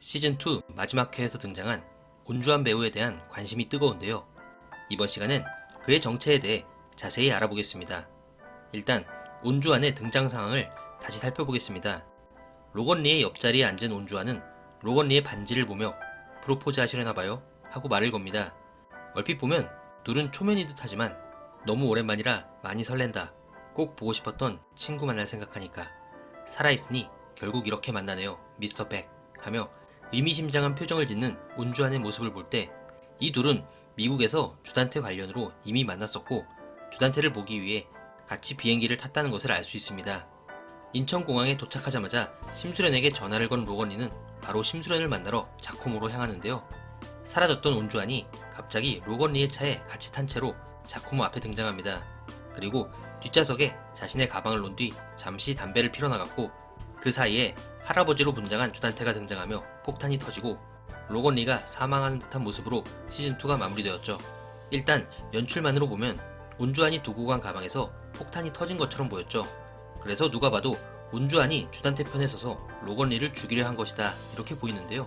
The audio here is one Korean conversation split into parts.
시즌2 마지막 회에서 등장한 온주환 배우에 대한 관심이 뜨거운데요. 이번 시간은 그의 정체에 대해 자세히 알아보겠습니다. 일단 온주환의 등장 상황을 다시 살펴보겠습니다. 로건 리의 옆자리에 앉은 온주환은 로건 리의 반지를 보며 프로포즈 하시려나봐요 하고 말을 겁니다. 얼핏 보면 둘은 초면인 듯 하지만 너무 오랜만이라 많이 설렌다. 꼭 보고 싶었던 친구 만날 생각하니까 살아있으니 결국 이렇게 만나네요 미스터 백 하며 의미심장한 표정을 짓는 온주환의 모습을 볼 때 이 둘은 미국에서 주단태 관련으로 이미 만났었고 주단태를 보기 위해 같이 비행기를 탔다는 것을 알 수 있습니다. 인천공항에 도착하자마자 심수련에게 전화를 건 로건리는 바로 심수련을 만나러 자코모로 향하는데요. 사라졌던 온주환이 갑자기 로건리의 차에 같이 탄 채로 자코모 앞에 등장합니다. 그리고 뒷좌석에 자신의 가방을 놓은 뒤 잠시 담배를 피러 나갔고 그 사이에 할아버지로 분장한 주단태가 등장하며 폭탄이 터지고 로건리가 사망하는 듯한 모습으로 시즌2가 마무리되었죠. 일단 연출만으로 보면 온주환이 두고 간 가방에서 폭탄이 터진 것처럼 보였죠. 그래서 누가 봐도 온주환이 주단태 편에 서서 로건리를 죽이려 한 것이다 이렇게 보이는데요.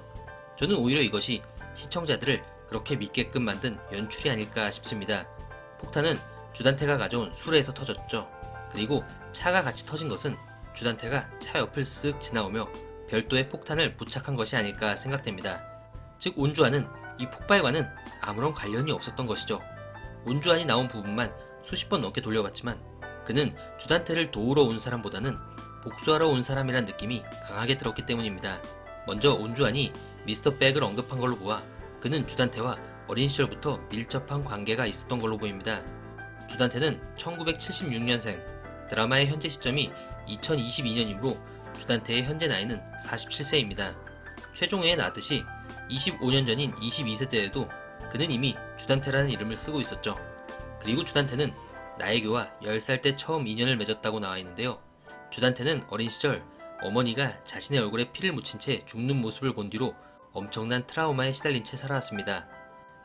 저는 오히려 이것이 시청자들을 그렇게 믿게끔 만든 연출이 아닐까 싶습니다. 폭탄은 주단태가 가져온 수레에서 터졌죠. 그리고 차가 같이 터진 것은 주단태가 차 옆을 쓱 지나오며 별도의 폭탄을 부착한 것이 아닐까 생각됩니다. 즉 온주환은 이 폭발과는 아무런 관련이 없었던 것이죠. 온주환이 나온 부분만 수십 번 넘게 돌려봤지만 그는 주단태를 도우러 온 사람보다는 복수하러 온 사람이란 느낌이 강하게 들었기 때문입니다. 먼저 온주환이 미스터 백을 언급한 걸로 보아 그는 주단태와 어린 시절부터 밀접한 관계가 있었던 걸로 보입니다. 주단태는 1976년생, 드라마의 현재 시점이 2022년이므로 주단태의 현재 나이는 47세입니다. 최종회에 나왔듯이 25년 전인 22세 때에도 그는 이미 주단태라는 이름을 쓰고 있었죠. 그리고 주단태는 나에게와 10살 때 처음 인연을 맺었다고 나와 있는데요. 주단태는 어린 시절 어머니가 자신의 얼굴에 피를 묻힌 채 죽는 모습을 본 뒤로 엄청난 트라우마에 시달린 채 살아왔습니다.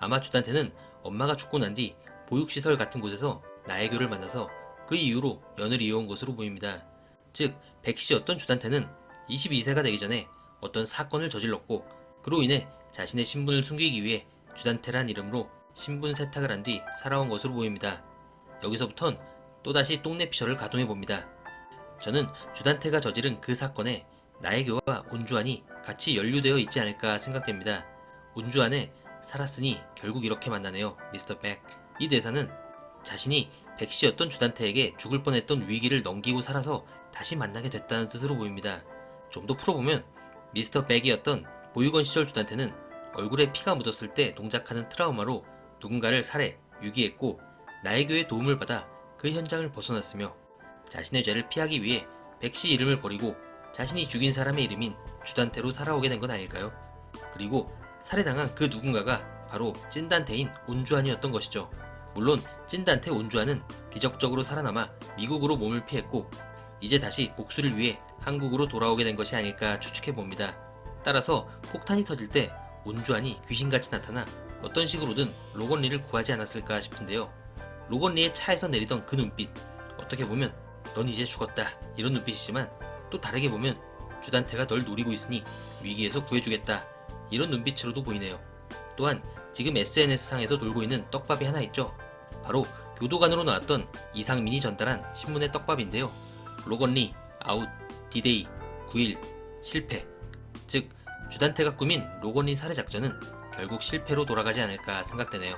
아마 주단태는 엄마가 죽고 난 뒤 보육시설 같은 곳에서 나에교를 만나서 그 이후로 연을 이어온 것으로 보입니다. 즉 백시였던 주단태는 22세가 되기 전에 어떤 사건을 저질렀고 그로 인해 자신의 신분을 숨기기 위해 주단태란 이름으로 신분 세탁을 한 뒤 살아온 것으로 보입니다. 여기서부턴 또다시 똥내피셜을 가동해봅니다. 저는 주단태가 저지른 그 사건에 나에교와 온주환이 같이 연루되어 있지 않을까 생각됩니다. 온주환의 살았으니 결국 이렇게 만나네요 미스터 백. 이 대사는 자신이 백시였던 주단태에게 죽을 뻔했던 위기를 넘기고 살아서 다시 만나게 됐다는 뜻으로 보입니다. 좀 더 풀어보면 미스터 백이었던 보육원 시절 주단태는 얼굴에 피가 묻었을 때 동작하는 트라우마로 누군가를 살해, 유기했고 나에교의 도움을 받아 그 현장을 벗어났으며 자신의 죄를 피하기 위해 백시 이름을 버리고 자신이 죽인 사람의 이름인 주단태로 살아오게 된 건 아닐까요? 그리고 살해당한 그 누군가가 바로 찐단태인 온주환이었던 것이죠. 물론 찐단태 온주환은 기적적으로 살아남아 미국으로 몸을 피했고 이제 다시 복수를 위해 한국으로 돌아오게 된 것이 아닐까 추측해봅니다. 따라서 폭탄이 터질 때 온주환이 귀신같이 나타나 어떤 식으로든 로건리를 구하지 않았을까 싶은데요. 로건리의 차에서 내리던 그 눈빛, 어떻게 보면 넌 이제 죽었다 이런 눈빛이지만 또 다르게 보면 주단태가 널 노리고 있으니 위기에서 구해주겠다 이런 눈빛으로도 보이네요. 또한 지금 SNS상에서 돌고 있는 떡밥이 하나 있죠. 바로 교도관으로 나왔던 이상민이 전달한 신문의 떡밥인데요. 로건리, 아웃, 디데이, 9일, 실패. 즉 주단태가 꾸민 로건리 살해 작전은 결국 실패로 돌아가지 않을까 생각되네요.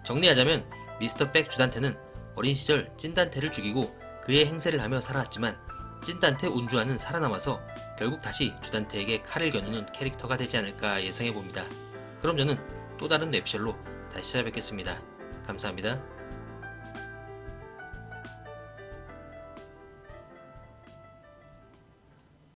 정리하자면 미스터 백 주단태는 어린 시절 찐단태를 죽이고 그의 행세를 하며 살아왔지만 찐단태 온주환은 살아남아서 결국 다시 주단태에게 칼을 겨누는 캐릭터가 되지 않을까 예상해봅니다. 그럼 저는 또 다른 뇌피셜로 다시 찾아뵙겠습니다. 감사합니다.